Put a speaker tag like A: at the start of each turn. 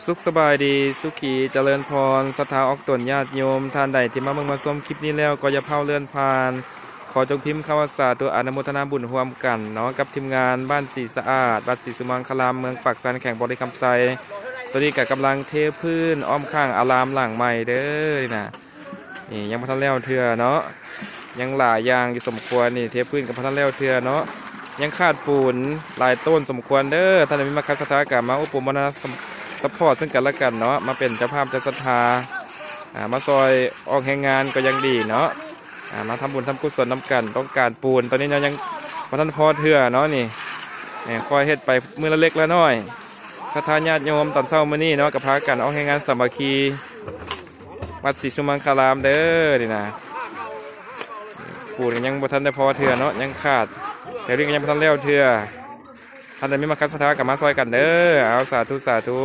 A: สุขสบายดีสุขีเจริญพรศรัทธาออกตนญาติโยมท่านใดที่มาเบิ่งมาชมคลิปนี้แล้วก็อย่าเผาเลื่อนผ่าน ขอจงพิมพ์คำว่าสาธุอนุโมทนาบุญร่วมกันเนาะกับทีมงานบ้านสีสะอาดวัดศรีสุมังคลามเมืองปักสันแข่งบริคำไซตอนนี้กับกำลังเทพื้นอ้อมข้างอารามหลังใหม่เด้อนี่นะนี่ยังพัฒนแล้วเถื่อเนาะยังหลายอย่างอยู่สมควรนี่เทพื้นกับพัฒนแล้วเถื่อเนาะยังขาดปูนหลายต้นสมควรเด้อท่านมีมาคัสถากรรมมาอุปมนาซัพพอร์ตซึ่งกันและกันเนาะมาเป็นเจ้าภาพเจ้าศรัทธามาซอยออกแห่งงานก็ยังดีเนาะมาทำบุญทำกุศลน้ำกันต้องการปูนตอนนี้เรายังมาท่านพอเถื่อเนาะนี่คอยเฮ็ดไปมือละเล็กละน้อยศรัทธาญาติโยมตอนเช้ามื้อนี้เนาะกับพากันออกแห่งงานสามัคคีวัดศรีสุมังคลามเด้อนี่นะปูนยังบ่ทันได้พอเถื่อเนาะยังขาดแต่เรื่องยังบ่ทันแล้วเถื่อท่านใดมีมาคัสถากับมาซอยกันเด้อเอาสาธุสาธุ